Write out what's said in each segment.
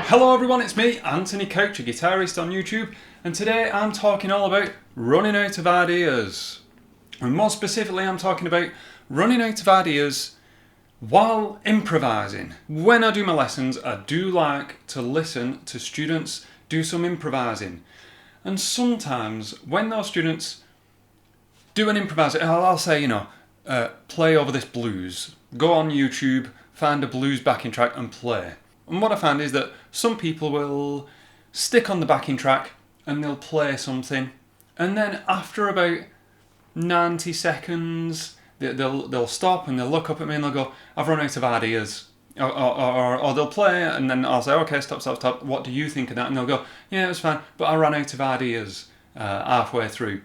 Hello everyone, it's me, Anthony Couch, a guitarist on YouTube, and today I'm talking all about running out of ideas. And more specifically, I'm talking about running out of ideas while improvising. When I do my lessons, I do like to listen to students do some improvising. And sometimes when those students do an improvisation, I'll say, play over this blues. Go on YouTube, find a blues backing track and play. And what I find is that some people will stick on the backing track and they'll play something, and then after about 90 seconds they'll stop and they'll look up at me and they'll go, I've run out of ideas. Or they'll play and then I'll say, okay, stop, what do you think of that? And they'll go, yeah, it was fine, but I ran out of ideas halfway through.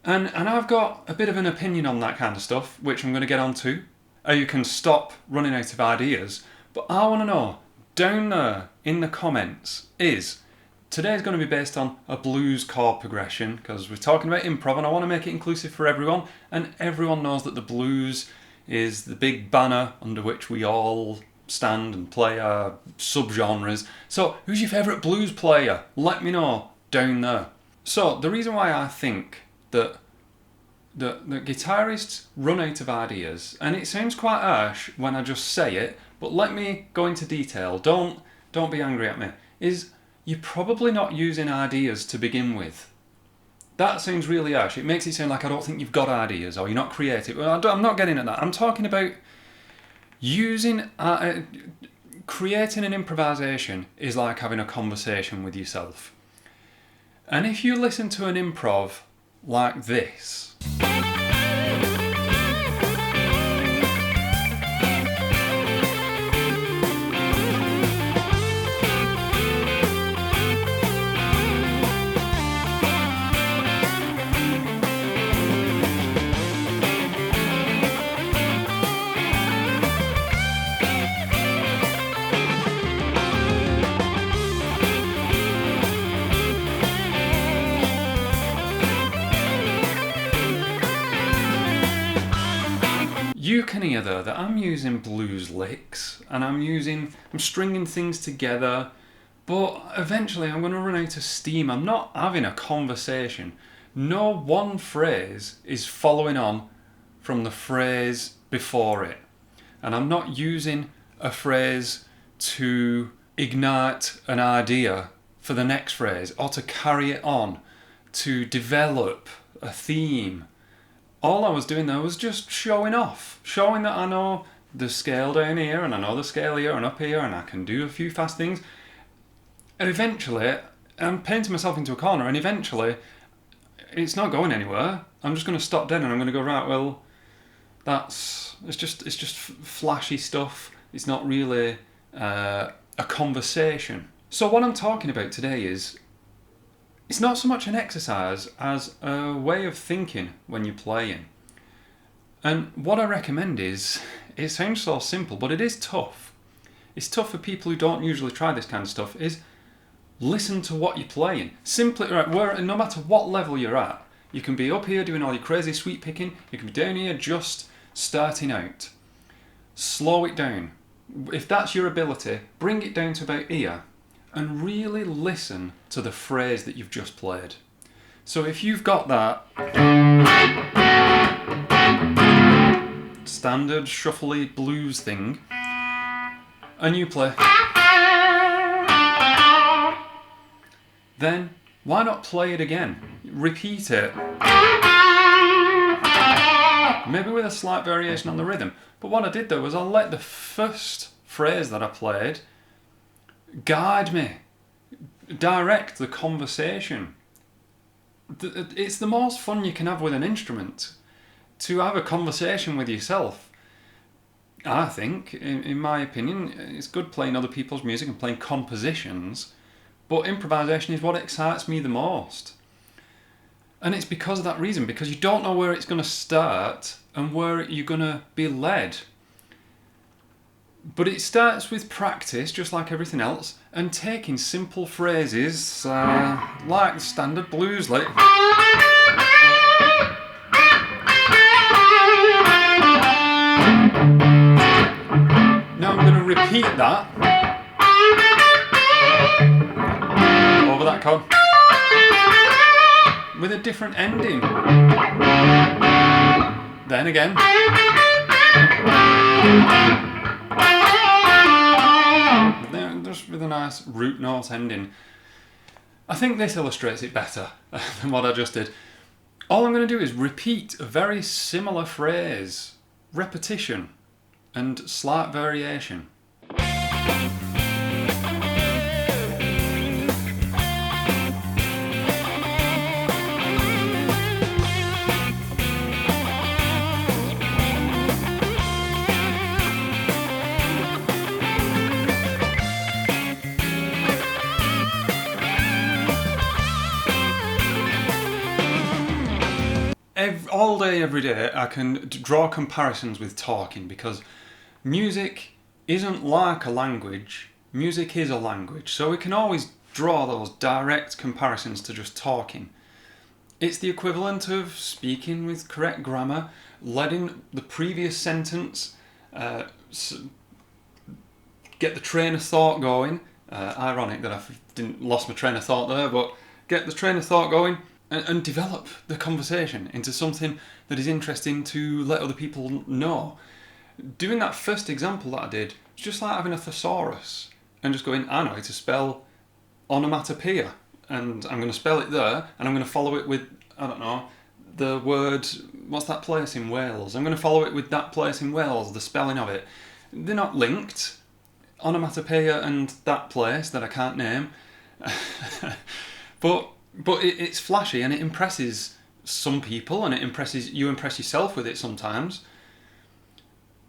And I've got a bit of an opinion on that kind of stuff, which I'm going to get onto. You can stop running out of ideas. But I want to know, down there in the comments, today's going to be based on a blues chord progression, because we're talking about improv and I want to make it inclusive for everyone, and everyone knows that the blues is the big banner under which we all stand and play our subgenres. So who's your favourite blues player? Let me know down there. So the reason why I think that the guitarists run out of ideas, and it sounds quite harsh when I just say it, but let me go into detail, don't be angry at me, is you're probably not using ideas to begin with. That sounds really harsh. It makes it sound like I don't think you've got ideas or you're not creative. Well, I'm not getting at that. I'm talking about using... creating an improvisation is like having a conversation with yourself. And if you listen to an improv like this... You can hear though that I'm using blues licks and I'm stringing things together, but eventually I'm going to run out of steam. I'm not having a conversation. No one phrase is following on from the phrase before it. And I'm not using a phrase to ignite an idea for the next phrase or to carry it on, to develop a theme. All I was doing there was just showing off, showing that I know the scale down here and I know the scale here and up here and I can do a few fast things. And eventually, I'm painting myself into a corner and eventually it's not going anywhere. I'm just going to stop dead and I'm going to go, right, well, it's just flashy stuff. It's not really a conversation. So what I'm talking about today is, it's not so much an exercise as a way of thinking when you're playing. And what I recommend is, it sounds so simple, but it is tough. It's tough for people who don't usually try this kind of stuff, is listen to what you're playing. Simply, no matter what level you're at, you can be up here doing all your crazy sweep picking, you can be down here just starting out. Slow it down. If that's your ability, bring it down to about here. And really listen to the phrase that you've just played. So if you've got that standard shuffly blues thing, and you play, then why not play it again? Repeat it. Maybe with a slight variation on the rhythm. But what I did though was I let the first phrase that I played guide me, direct the conversation. It's the most fun you can have with an instrument, to have a conversation with yourself. I think, in my opinion, it's good playing other people's music and playing compositions, but improvisation is what excites me the most. And it's because of that reason, because you don't know where it's going to start and where you're going to be led. But it starts with practice, just like everything else, and taking simple phrases like the standard blues lick. Now I'm going to repeat that that chord with a different ending. Then again. Just with a nice root note ending. I think this illustrates it better than what I just did. All I'm going to do is repeat a very similar phrase, repetition and slight variation. All day, every day, I can draw comparisons with talking, because music isn't like a language, music is a language, so we can always draw those direct comparisons to just talking. It's the equivalent of speaking with correct grammar, letting the previous sentence get the train of thought going. Ironic that I didn't lost my train of thought there, but get the train of thought going. And develop the conversation into something that is interesting to let other people know. Doing that first example that I did, it's just like having a thesaurus and just going, I know how to spell onomatopoeia, and I'm going to spell it there, and I'm going to follow it with, I don't know, the word, what's that place in Wales? I'm going to follow it with that place in Wales, the spelling of it. They're not linked, onomatopoeia and that place that I can't name. But it's flashy and it impresses some people, and you impress yourself with it sometimes.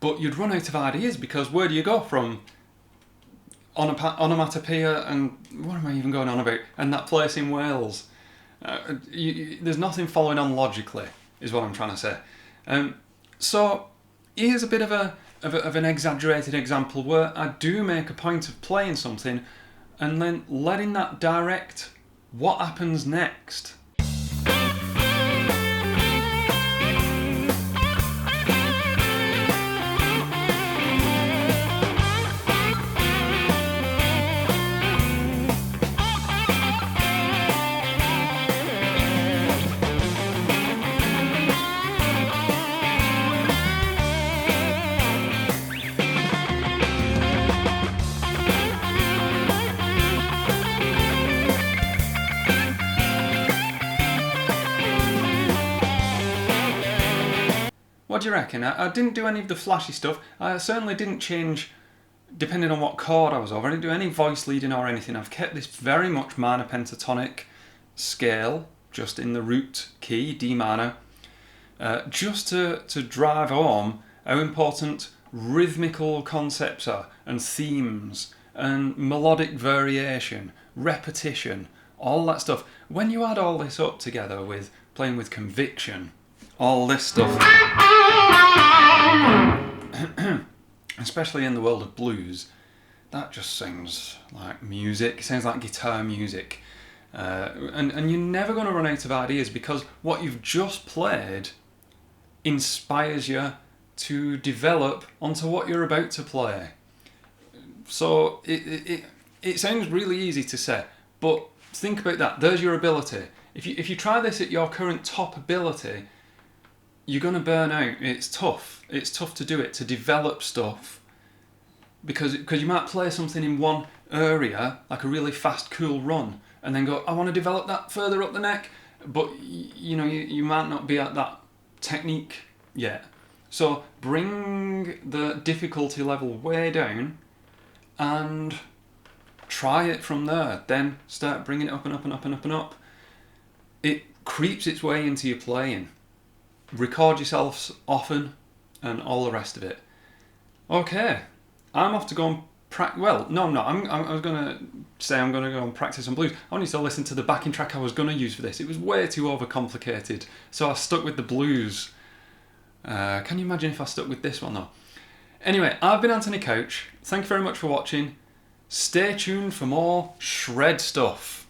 But you'd run out of ideas, because where do you go from onomatopoeia and what am I even going on about? And that place in Wales. There's nothing following on logically, is what I'm trying to say. So here's a bit of an exaggerated example where I do make a point of playing something and then letting that direct what happens next. What do you reckon? I didn't do any of the flashy stuff. I certainly didn't change depending on what chord I was over. I didn't do any voice leading or anything. I've kept this very much minor pentatonic scale, just in the root key, D minor, just to drive home how important rhythmical concepts are, and themes, and melodic variation, repetition, all that stuff. When you add all this up together with playing with conviction, all this stuff, especially in the world of blues, that just sounds like music. It sounds like guitar music. And you're never going to run out of ideas, because what you've just played inspires you to develop onto what you're about to play. So it sounds really easy to say, but think about that. There's your ability. If you try this at your current top ability, you're going to burn out. It's tough. It's tough to do it, to develop stuff, because you might play something in one area, like a really fast, cool run, and then go, I want to develop that further up the neck, but you might not be at that technique yet. So bring the difficulty level way down and try it from there. Then start bringing it up and up and up and up and up. It creeps its way into your playing. Record yourselves often and all the rest of it. Okay, I'm off to go and practice. Well, no, I'm not. I was going to say I'm going to go and practice on blues. I need to listen to the backing track I was going to use for this. It was way too overcomplicated, so I stuck with the blues. Can you imagine if I stuck with this one though? Anyway, I've been Anthony Couch. Thank you very much for watching. Stay tuned for more shred stuff.